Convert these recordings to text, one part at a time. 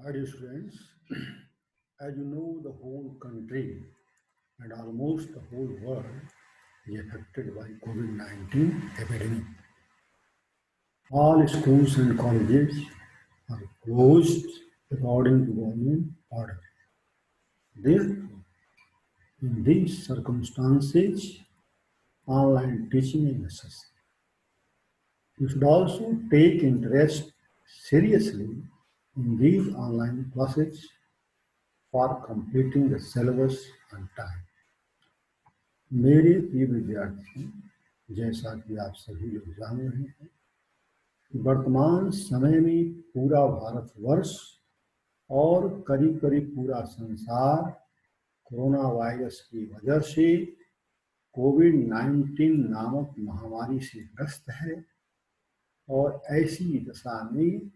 My dear students, as you know, the whole country and almost the whole world is affected by COVID-19 epidemic. All schools and colleges are closed according to government order. Therefore, in these circumstances, online teaching is necessary. You should also take interest seriously in these online classes for completing the syllabus on time. मेरे प्रिय विद्यार्थी, जैसा कि आप सभी लोग जान रहे हैं, वर्तमान समय में पूरा भारतवर्ष और करीब करीब पूरा संसार कोरोना वायरस की वजह से कोविड-19 नामक महामारी से ग्रस्त है और ऐसी दशा में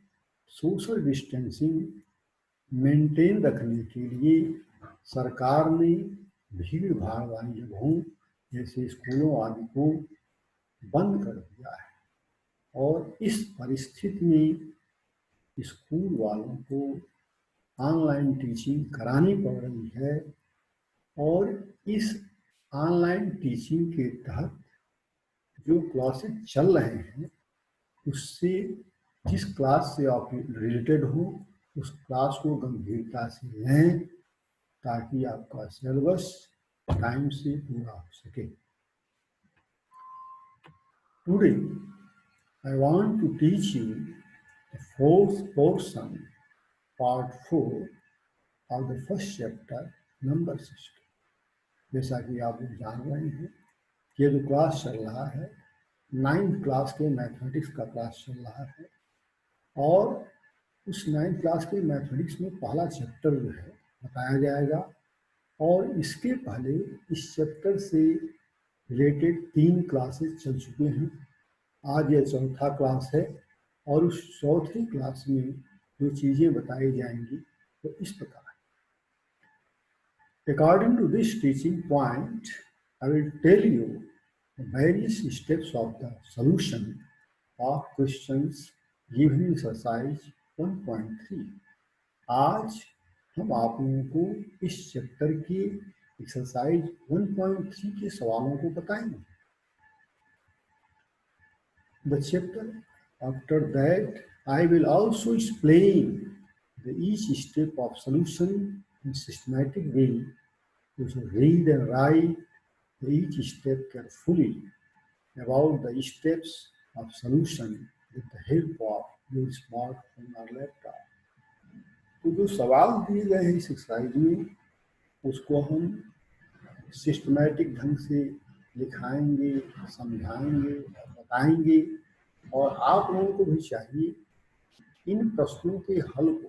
सोशल डिस्टेंसिंग मेंटेन रखने के लिए सरकार ने भीड़ भाड़ वाली जगहों जैसे स्कूलों आदि को बंद कर दिया है और इस परिस्थिति में स्कूल वालों को ऑनलाइन टीचिंग करानी पड़ रही है और इस ऑनलाइन टीचिंग के तहत जो क्लासेस चल रहे हैं उससे जिस क्लास से आप रिलेटेड हो उस क्लास को गंभीरता से लें ताकि आपका सिलेबस टाइम से पूरा हो सके। Today, I want to teach you the fourth portion, part 4 of the first chapter, number system. जैसा कि आप लोग जान रहे हैं, ये जो क्लास चल रहा है 9th क्लास के मैथमेटिक्स का क्लास चल रहा है और उस 9th क्लास के मैथमेटिक्स में पहला चैप्टर जो है बताया जाएगा और इसके पहले इस चैप्टर से रिलेटेड 3 क्लासेस चल चुके हैं। आज यह चौथा क्लास है और उस चौथे क्लास में जो चीज़ें बताई जाएंगी तो इस प्रकार है। According to this teaching point, I will tell you the various steps of the solution of questions given in exercise 1.3. आज हम आप लोगों को इस चैप्टर के एक्सरसाइज 1.3 के सवालों को बताएंगे। The chapter after that I will also explain each step of solution in systematic way. You should read and write each step carefully about the steps of solution with the help of your smartphone or laptop. तो जो सवाल दिए गए हैं इस exercise में उसको हम सिस्टमैटिक ढंग से लिखाएंगे, समझाएंगे, बताएंगे और आप लोगों को भी चाहिए इन प्रश्नों के हल को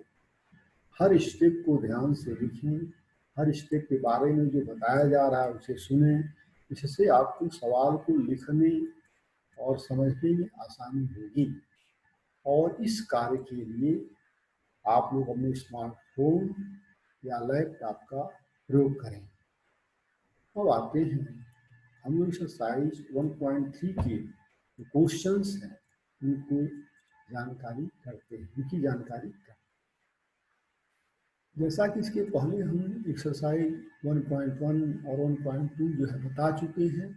हर स्टेप को ध्यान से लिखें, हर स्टेप के बारे में जो बताया जा रहा है उसे सुनें, इससे आपको सवाल को लिखने और समझने में आसानी होगी और इस कार्य के लिए आप लोग अपने स्मार्टफोन या लैपटॉप का प्रयोग करें। अब आते हैं हम लोग एक्सरसाइज 1.3 के जो क्वेश्चंस हैं उनको जानकारी करते हैं, उनकी जानकारी करते हैं। जैसा कि इसके पहले हम एक्सरसाइज 1.1 और 1.2 जो है बता चुके हैं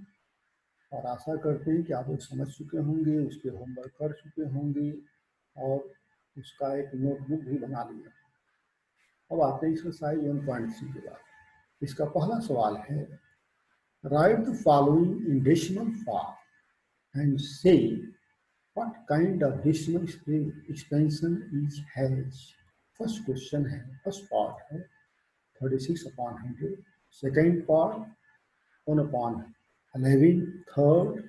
और आशा करते हैं कि आप लोग समझ चुके होंगे, उसके होमवर्क कर चुके होंगे और उसका एक नोटबुक भी बना लिया। अब आते हैं एक्सरसाइज 1.3 के बाद। इसका पहला सवाल है write the following in decimal form and say what kind of decimal expansion each has. First question है, फर्स्ट पार्ट है 36/100, second part 1/11, third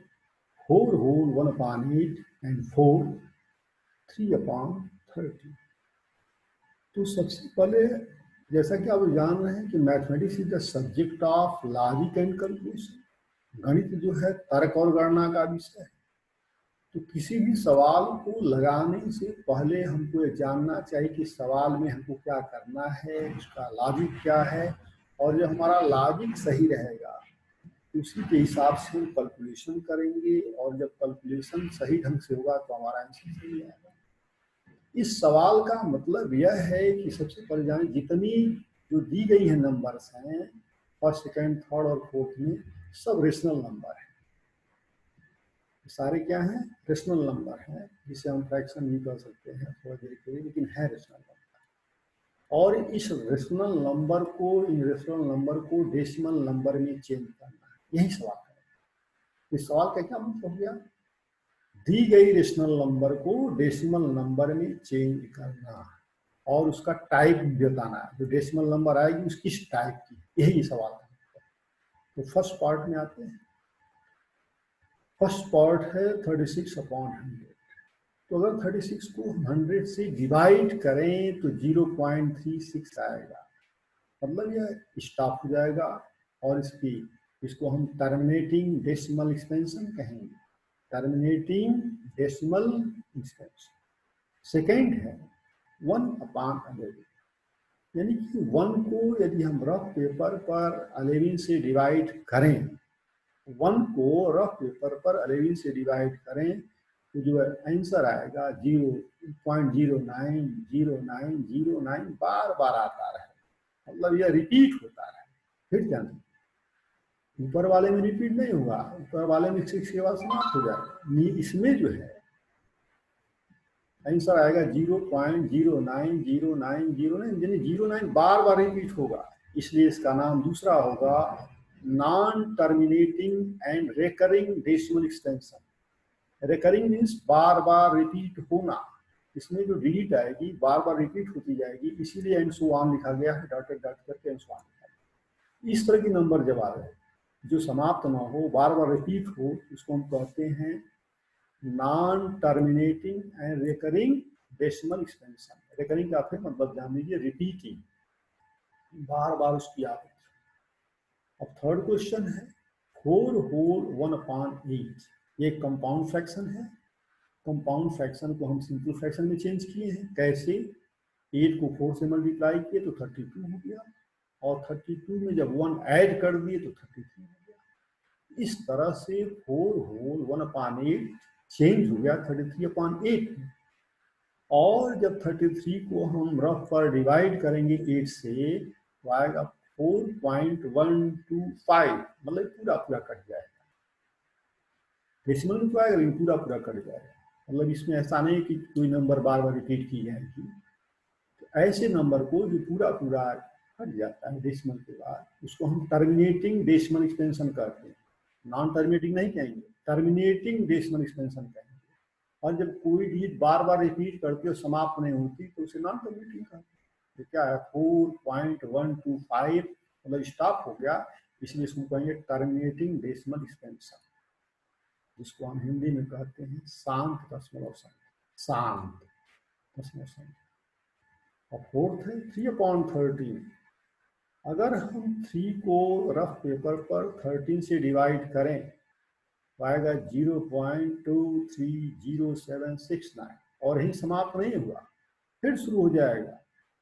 4 whole 1/8 and fourth 3/30। तो सबसे पहले जैसा कि आप जान रहे हैं कि mathematics is the subject of logic and calculation. गणित जो है तर्क और गणना का विषय है। तो किसी भी सवाल को लगाने से पहले हमको ये जानना चाहिए कि सवाल में हमको क्या करना है, उसका लॉजिक क्या है और जब हमारा लॉजिक सही रहेगा उसी के हिसाब से हम कैलकुलेशन करेंगे और जब कैलकुलेशन सही ढंग से होगा तो हमारा आंसर सही आएगा। इस सवाल का मतलब यह है कि सबसे पहले जाने जितनी जो दी गई है नंबर्स हैं फर्स्ट, सेकेंड, थर्ड और फोर्थ में, सब रेशनल नंबर है। सारे क्या हैं? रेशनल नंबर हैं, जिसे हम फ्रैक्शन भी कर सकते हैं थोड़ा देर के लिए, लेकिन है रेशनल नंबर। और इस रेशनल नंबर को, इन रेशनल नंबर को डेसिमल नंबर में चेंज करना है, यही सवाल है। इस सवाल का क्या मतलब हो गया? दी गई रेशनल नंबर को डेसिमल नंबर में चेंज करना और उसका टाइप बताना है। जो डेसिमल नंबर आएगी उस किस टाइप की, यही सवाल है। तो फर्स्ट पार्ट में आते हैं। फर्स्ट पार्ट है 36/100। तो अगर 36 को 100 से डिवाइड करें तो 0.36 आएगा, मतलब यह स्टॉप हो जाएगा और इसको हम टर्मिनेटिंग डेसिमल एक्सपेंशन कहेंगे। Terminating decimal expansion. सेकेंड है 1/11, यानी कि 1 को यदि हम रफ पेपर पर 11 से डिवाइड करें, 1 को रफ पेपर पर 11 से डिवाइड करें तो जो आंसर आएगा 0.090909 बार बार आता रहे, मतलब यह रिपीट होता रहे। फिर क्या नहीं, ऊपर वाले में रिपीट नहीं होगा, ऊपर वाले में 6 के बाद समाप्त हो जाएगा। इसमें जो है आंसर आएगा 0.090909, यानी 09 बार बार रिपीट होगा, इसलिए इसका नाम दूसरा होगा non terminating and recurring decimal extension. Recurring means bar bar repeat होना, इसमें जो डिजिट आएगी बार बार रिपीट होती जाएगी, इसीलिए एंड सो ऑन लिखा गया है, डॉटेड डॉट करके एंड सो ऑन लिखा गया। इस तरह की नंबर जब आ रहे जो समाप्त ना हो, बार बार रिपीट हो, उसको हम कहते हैं non terminating and recurring decimal expansion. Recurring का फिर मतलब जान लीजिए रिपीटिंग, बार बार उसकी आवृत्ति। अब थर्ड क्वेश्चन है 4 होल 1/8। ये कंपाउंड फ्रैक्शन है। कंपाउंड फ्रैक्शन को हम सिंपल फ्रैक्शन में चेंज किए हैं। कैसे? 8 को 4 से मल्टीप्लाई किए तो 32 हो गया, और 32 में जब 1 ऐड कर दिए तो 33 हो गया। इस तरह से 4 होल 1/8 चेंज हो गया 33/8 में। और जब 33 को हम रफ पर डिवाइड करेंगे 8 से तो आएगा 4.125, मतलब पूरा पूरा कट जाएगा। डेसिमल में तो आएगा लेकिन पूरा पूरा कट जाएगा, मतलब इसमें ऐसा नहीं कि कोई नंबर बार बार रिपीट की जाएगी। तो ऐसे नंबर को जो पूरा पूरा कट जाता है डेसिमल के बाद, उसको हम टर्मिनेटिंग डेसिमल एक्सपेंशन कहते हैं। नॉन टर्मिनेटिंग नहीं कहेंगे, टर्मिनेटिंग डेसिमल एक्सपेंशन कहेंगे। और जब कोई डिजिट बार बार रिपीट करती है और समाप्त नहीं होती तो उसे नॉन टर्मिनेटिंग कहते हैं। तो क्या है 4.125, मतलब स्टॉप हो गया, इसलिए इसको कहेंगे टर्मिनेटिंग डेसिमल एक्सपेंशन, जिसको हम हिंदी में कहते हैं शांत दशमलव संख्या। शांत दशमलव संख्या। और फोर्थ है 3/13। अगर हम 3 को रफ पेपर पर 13 से डिवाइड करें तो आएगा 0.230769, और यही समाप्त नहीं हुआ, फिर शुरू हो जाएगा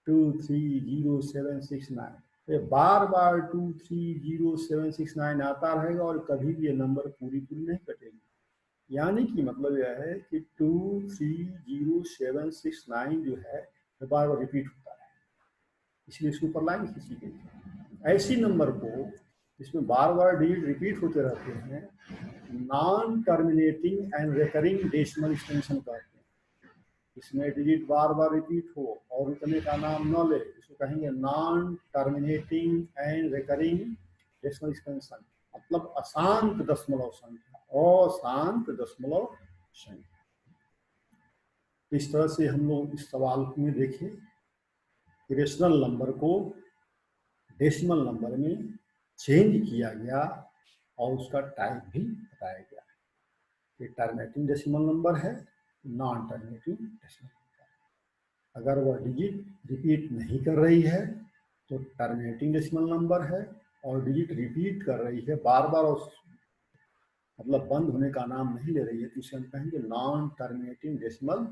230769। ये बार बार 230769 आता रहेगा और कभी भी ये नंबर पूरी नहीं कटेगी। यानी कि मतलब यह है कि 230769 जो है बार बार रिपीट होता है, इसलिए इसके ऊपर लाइन खींची गई है। ऐसी नंबर को इसमें बार बार डिजिट रिपीट होते रहते हैं, non terminating and recurring decimal extension कहते हैं। इसमें डिजिट बार बार रिपीट हो और इतने का नाम न ले, इसको कहेंगे non terminating and recurring decimal extension, मतलब अशांत दशमलव संख्या, अशांत दशमलव संख्या। इस तरह से हम लोग इस सवाल में देखें कि रेशनल नंबर को डेसिमल नंबर में चेंज किया गया और उसका टाइप भी बताया गया। ये टर्मिनेटिंग डेसिमल नंबर है, नॉन टर्मिनेटिंग डेसिमल नंबर। अगर वह डिजिट रिपीट नहीं कर रही है तो टर्मिनेटिंग डेसिमल नंबर है, और डिजिट रिपीट कर रही है बार बार, मतलब बंद होने का नाम नहीं ले रही है, तो इसे हम कहेंगे नॉन टर्मिनेटिंग डेसिमल।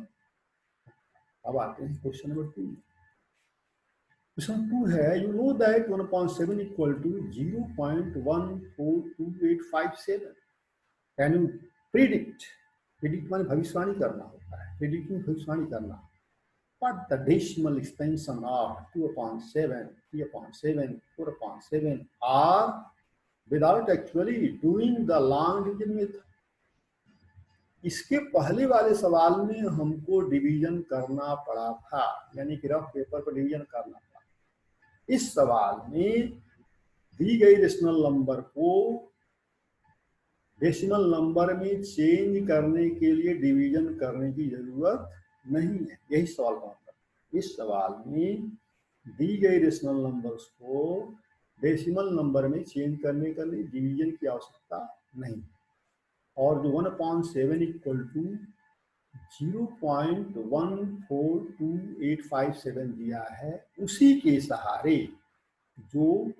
अब आते हैं क्वेश्चन नंबर 2। क्वेश्चन 2 है you know that 1/7 equal to 0.142857। Can you predict? Predict माने भविष्यवाणी करना होता है, प्रिडिक्टिंग भविष्यवाणी करना। but the decimal expansion of 2/7, 3/7, 4/7 are without actually doing the long division method. इसके पहले वाले सवाल में हमको डिवीजन करना पड़ा था, यानी कि रफ पेपर पर डिवीजन करना था। इस सवाल में दी गई रेशनल नंबर को डेसिमल नंबर में चेंज करने के लिए डिवीजन करने की जरूरत नहीं है। यही सवाल का मतलब। इस सवाल में दी गई रेशनल नंबर्स को डेसिमल नंबर में चेंज करने के लिए डिवीजन की आवश्यकता नहीं। और जो 1/7 इक्वल टू 0.142857 दिया है, उसी के सहारे जो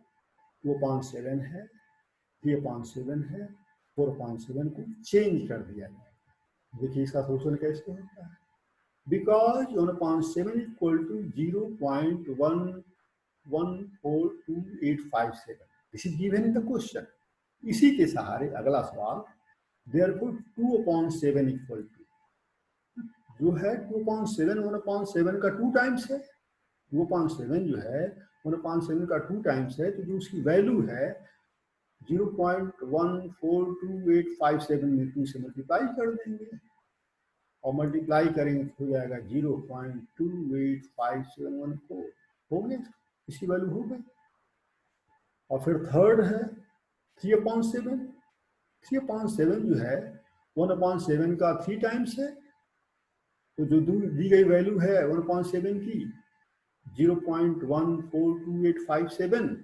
2/7 है, 3/7 है, 4/7 को चेंज कर दिया जाए। देखिए इसका सोल्यूशन कैसे होता है। Because 1/7 equal to 0.114287 this is given in the question. इसी के सहारे अगला सवाल देयरफॉर 2/7 इक्वल टू जो है 2/7 1/7 का 2 टाइम्स है। 2/7 जो है 1/7 का 2 टाइम्स है, तो जो उसकी वैल्यू है 0.142857 में 2 से मल्टीप्लाई कर देंगे और मल्टीप्लाई करेंगे तो हो जाएगा 0.285714 हो गया, इसकी वैल्यू हो गई। और फिर थर्ड है 3/7। 3/7 जो है 1/7 का 3 टाइम्स है, तो जो दी गई वैल्यू है 1/7 की 0.142857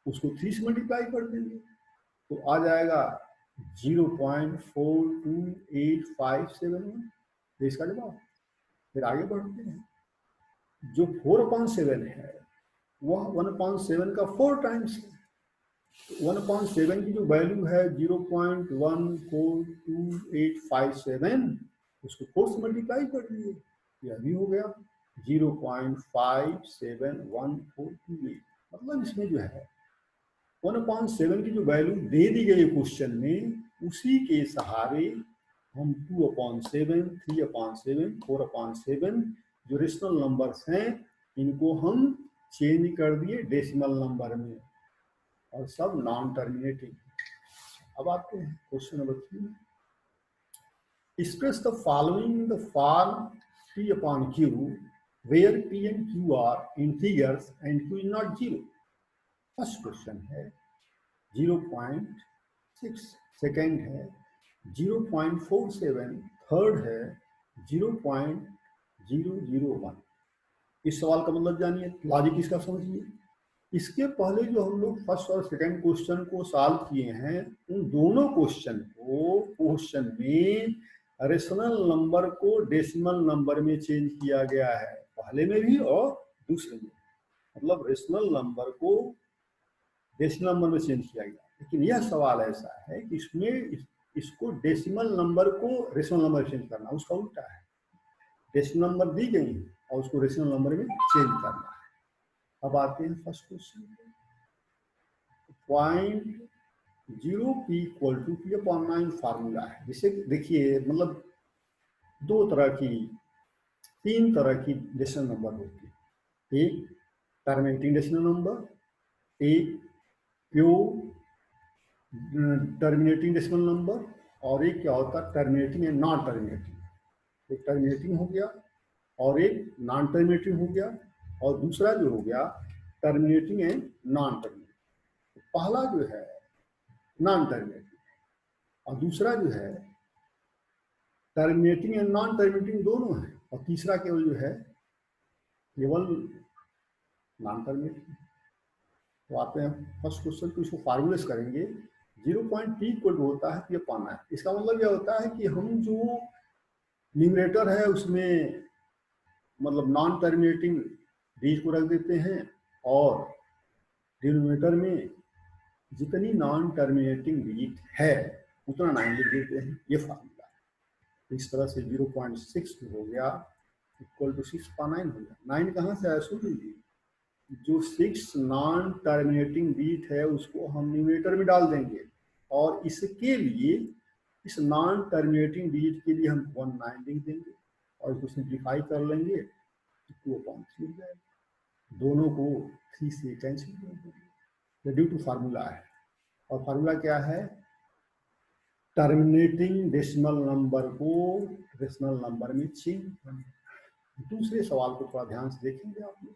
उसको 3 से मल्टीप्लाई कर देंगे तो आ जाएगा 0.42857। तो इसका जवाब। फिर आगे बढ़ते हैं। जो 4/7 है वह 1/7 का 4 टाइम्स है। तो 1/7 की जो वैल्यू है 0.142857 उसको 4 से मल्टीप्लाई कर दिए, यह भी हो गया 0.571428। मतलब इसमें जो है 1/7 की जो वैल्यू दे दी गई क्वेश्चन में, उसी के सहारे हम 2/7, 3/7, 4/7 जो रेशनल नंबर्स हैं इनको हम चेंज कर दिए डेसिमल नंबर में, और सब नॉन टर्मिनेटिंग। अब आते हैं question number 3। Express the following the form P/Q where P and Q are integers and Q is not 0। First question है 0.6, सेकेंड है 0.47, थर्ड है 0.001। इस सवाल का मतलब जानिए, लॉजिक इसका समझिए। इसके पहले जो हम लोग फर्स्ट और सेकेंड क्वेश्चन को सॉल्व किए हैं, उन दोनों क्वेश्चन में रेशनल नंबर को डेसिमल नंबर में चेंज किया गया है, पहले में भी और दूसरे में। मतलब रेशनल नंबर को डेसिमल नंबर में चेंज किया गया। लेकिन यह सवाल ऐसा है कि इसमें इसको डेसिमल नंबर को रेशनल नंबर में चेंज करना, उसका उल्टा है। डेसिमल नंबर दी गई और उसको रेशनल नंबर में चेंज करना है। अब आते हैं first question. 0.0p equal to P/9 formula है, जिसे देखिए मतलब तीन तरह की डेसिमल नंबर होती है। एक टर्मिनेटिंग डेसिमल नंबर, एक प्योर टर्मिनेटिंग डेसिमल नंबर, और एक क्या होता है टर्मिनेटिंग एंड नॉन टर्मिनेटिंग। एक टर्मिनेटिंग हो गया और एक नॉन टर्मिनेटिंग हो गया, और दूसरा जो हो गया टर्मिनेटिंग एंड नॉन टर्मिनेटिंग। पहला जो है नॉन टर्मिनेटिंग और दूसरा जो है टर्मिनेटिंग एंड नॉन टर्मिनेटिंग दोनों है, और तीसरा केवल जो है केवल नॉन टर्मिनेटिंग। तो आते हैं फर्स्ट क्वेश्चन को, इसको फार्मूलेस करेंगे। 0.t इक्वल होता है P/9। इसका मतलब यह होता है कि हम जो न्यूमरेटर है उसमें मतलब नॉन टर्मिनेटिंग डिजिट को रख देते हैं, और डिनोमिनेटर में जितनी नॉन टर्मिनेटिंग डिजिट है उतना 9 लिख देते हैं। ये फार्मूला है। इस तरह से 0.6 हो गया इक्वल टू 6/9 हो गया। 9 कहाँ से आया? सुन लीजिए, जो 6 नॉन टर्मिनेटिंग डिजिट है उसको हम न्यूमरेटर में डाल देंगे, और इसके लिए इस नॉन टर्मिनेटिंग डिजिट के लिए हम 19 लिख देंगे और इसको सिंप्लीफाई कर लेंगे तो 2/3 हो जाएगा, दोनों को 3 से कैंसिल कर देंगे, ड्यू टू फार्मूला है। और फार्मूला क्या है, टर्मिनेटिंग डेसिमल नंबर को रेशनल नंबर में चेंज करना। दूसरे सवाल को थोड़ा ध्यान से देखेंगे आप लोग।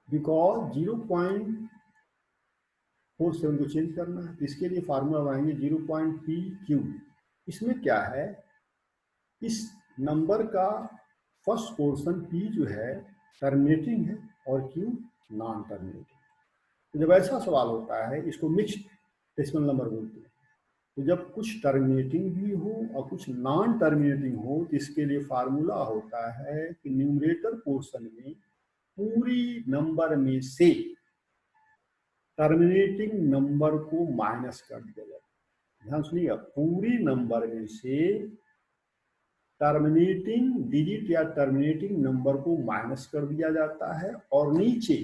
बिकॉज 0.47 को चेंज करना है, इसके लिए फार्मूला बनाएंगे 0.PQ। इसमें क्या है, इस नंबर का फर्स्ट पोर्शन P जो है टर्मिनेटिंग है और Q नॉन टर्मिनेटिंग। तो जब ऐसा सवाल होता है, इसको मिक्स्ड डेसिमल नंबर बोलते हैं। तो जब कुछ टर्मिनेटिंग भी हो और कुछ नॉन टर्मिनेटिंग हो, तो इसके लिए फार्मूला होता है कि न्यूमरेटर पोर्शन में पूरी नंबर में से टर्मिनेटिंग नंबर को माइनस कर दिया जाए। ध्यान सुनिएगा, पूरी नंबर में से टर्मिनेटिंग डिजिट या टर्मिनेटिंग नंबर को माइनस कर दिया जाता है, और नीचे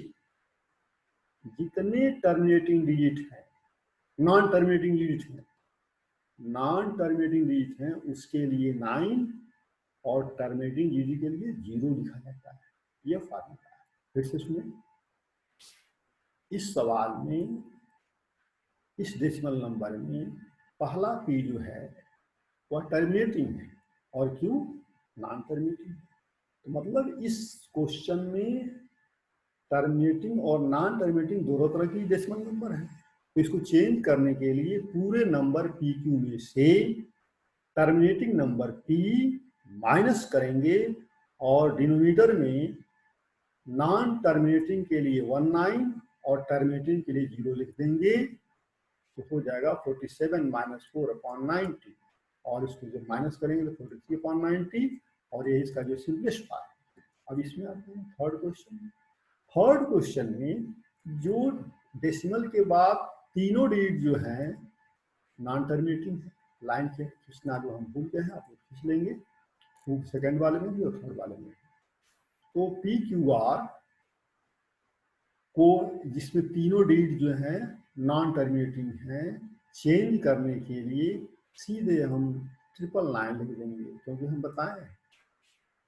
जितने टर्मिनेटिंग डिजिट हैं, नॉन टर्मिनेटिंग डिजिट हैं, नॉन टर्मिनेटिंग डिजिट हैं, उसके लिए 9 और टर्मिनेटिंग डिजिट के लिए 0 लिखा जाता है। यह फार्मूला है। फिर से सुनिए, इस सवाल में इस डेसिमल नंबर में पहला P जो है वह टर्मिनेटिंग है और Q नॉन टर्मिनेटिंग है। तो मतलब इस क्वेश्चन में टर्मिनेटिंग और नॉन टर्मिनेटिंग दोनों तरह की डेसिमल नंबर है। तो इसको चेंज करने के लिए पूरे नंबर PQ में से टर्मिनेटिंग नंबर P माइनस करेंगे और डिनोमिनेटर में नॉन टर्मिनेटिंग के लिए 19 और टर्मिनेटिंग के लिए 0 लिख देंगे। तो हो जाएगा 47 - 4/90, और इसको जब माइनस करेंगे तो 43/90, और ये इसका जो सिंपलेस्ट पार्ट है। अब इसमें आते हैं थर्ड क्वेश्चन। थर्ड क्वेश्चन में जो डेसिमल के बाद तीनों डिजिट जो हैं नॉन टर्मिनेटिंग है, लाइन के खींचना जो हम भूल गए हैं, आप लोग खींच लेंगे, सेकेंड वाले में भी और थर्ड वाले में। तो PQR को, जिसमें तीनों डिजिट जो हैं नॉन टर्मिनेटिंग हैं, चेंज करने के लिए सीधे हम 999 लिख देंगे, क्योंकि हम बताएं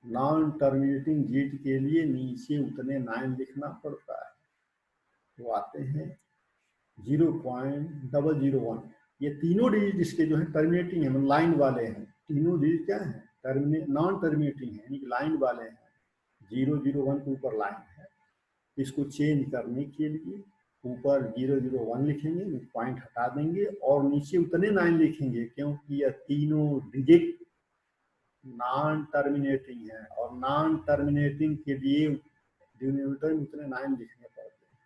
नॉन टर्मिनेटिंग डिजिट के लिए नीचे उतने 9 लिखना पड़ता है। तो आते हैं 0.001। ये तीनों डिजिट इसके जो है टर्मिनेटिंग है, मतलब लाइन वाले हैं। तीनों डिजिट क्या है, नॉन टर्मिनेटिंग है, यानी कि लाइन वाले हैं। 001 के ऊपर लाइन है। इसको चेंज करने के लिए ऊपर 001 लिखेंगे, पॉइंट हटा देंगे और नीचे उतने 9 लिखेंगे, क्योंकि यह तीनों डिजिट नॉन टर्मिनेटिंग है, और नॉन टर्मिनेटिंग के लिए डिनोमिनेटर में उतने 9 लिखने पड़ते हैं,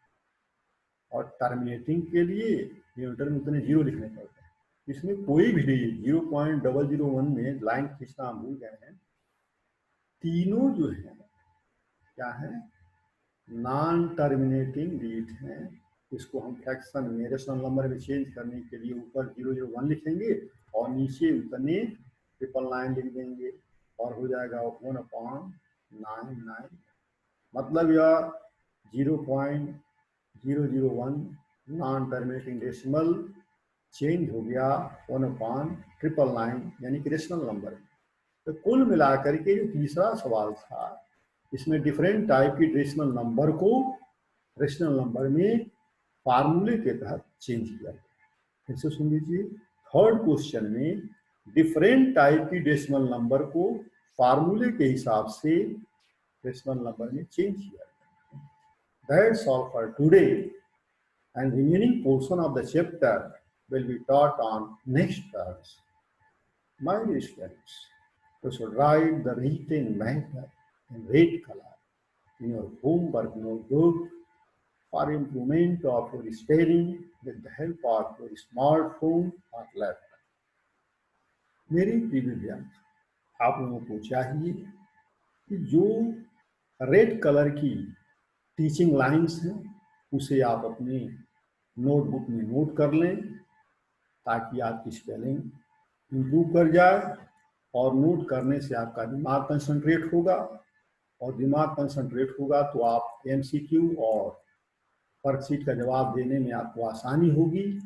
और टर्मिनेटिंग के लिए डिनोमिनेटर में उतने 0 लिखने पड़ते हैं। इसमें कोई भी डिजिट 0.001 में लाइन खींचना भूल गए हैं। तीनों जो है क्या है, नॉन टर्मिनेटिंग डिजिट हैं। इसको हम फ्रैक्शन में रेशनल नंबर में चेंज करने के लिए ऊपर 001 लिखेंगे और नीचे उतने 999 लिख देंगे, और हो जाएगा 1/99। मतलब यह 0.001 नॉन टर्मिनेटिंग डेसिमल चेंज हो गया 1/999, यानी कि रेशनल नंबर। तो कुल मिलाकर के जो तीसरा सवाल था, इसमें डिफरेंट टाइप की डेसिमल नंबर को रेशनल नंबर में फार्मूले के तहत चेंज किया गया। फिर से सुन लीजिए, थर्ड क्वेश्चन में डिफरेंट टाइप की डेसिमल नंबर को फार्मूले के हिसाब से रेशनल नंबर में चेंज किया गया। That's all for today, and remaining portion of the chapter will be taught on next class. My dear students, you should write the written matter in red color in your homework notebook for improvement of your spelling with the help of your smartphone or laptop. मेरी प्रिय विद्यार्थी, आप लोगों को चाहिए कि जो red colour की टीचिंग लाइंस हैं उसे आप अपने नोटबुक में नोट कर लें, ताकि आपकी स्पेलिंग इम्प्रूव कर जाए। और नोट करने से आपका दिमाग कंसंट्रेट होगा, और दिमाग कंसंट्रेट होगा तो आप MCQ और वर्कशीट का जवाब देने में आपको आसानी होगी।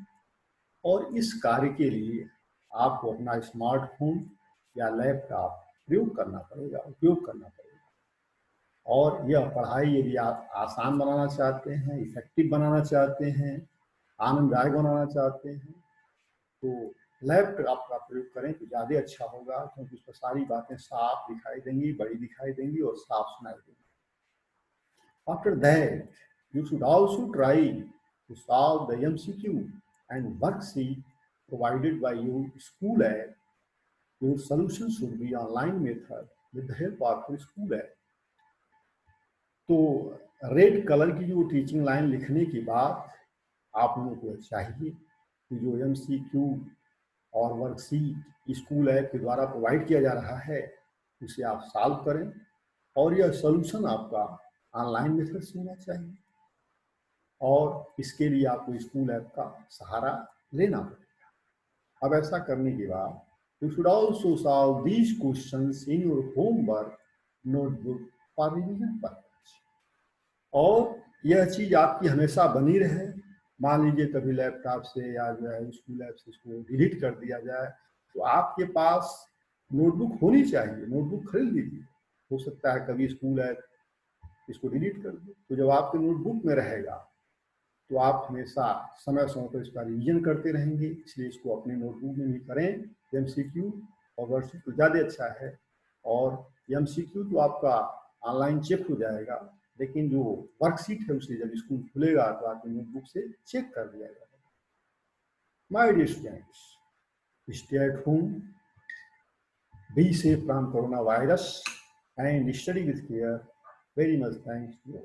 और इस कार्य के लिए आपको अपना स्मार्टफोन या लैपटॉप उपयोग करना पड़ेगा। और यह पढ़ाई यदि आप आसान बनाना चाहते हैं, इफेक्टिव बनाना चाहते हैं, आनंददायक बनाना चाहते हैं, तो लैपटॉप का प्रयोग करें तो ज़्यादा अच्छा होगा, क्योंकि उसमें सारी बातें साफ दिखाई देंगी, बड़ी दिखाई देंगी और साफ सुनाई देंगी। After that, you should also try to solve the MCQ and worksheet provided by your school app. Your solution should be online method with the help of your school app. तो रेड कलर की जो teaching line लिखने के बाद आप लोगों को चाहिए कि जो MCQ और वर्कशीट स्कूल ऐप के द्वारा प्रोवाइड किया जा रहा है उसे आप सॉल्व करें, और यह सॉल्यूशन आपका ऑनलाइन मेथड से होना चाहिए, और इसके लिए आपको स्कूल ऐप का सहारा लेना पड़ेगा। अब ऐसा करने के बाद you should also solve these questions in your homework notebook for revision purpose. और यह चीज़ आपकी हमेशा बनी रहे। मान लीजिए कभी लैपटॉप से या जो है स्कूल ऐप से इसको डिलीट कर दिया जाए, तो आपके पास नोटबुक होनी चाहिए, नोटबुक खरीद लीजिए। हो सकता है कभी स्कूल ऐप इसको डिलीट कर दे, तो जब आपके नोटबुक में रहेगा तो आप हमेशा समय समय पर इसका रिवीजन करते रहेंगे। इसलिए इसको अपने नोटबुक में भी करें। MCQ और वर्कशीट तो ज़्यादा अच्छा है, और MCQ तो आपका ऑनलाइन चेक हो जाएगा, लेकिन जो वर्कशीट है उसे जब स्कूल खुलेगा तो आपके नोटबुक से चेक कर दिया जाएगा। My dear students, stay at home, be safe from coronavirus, and study with care. Very much thanks to you.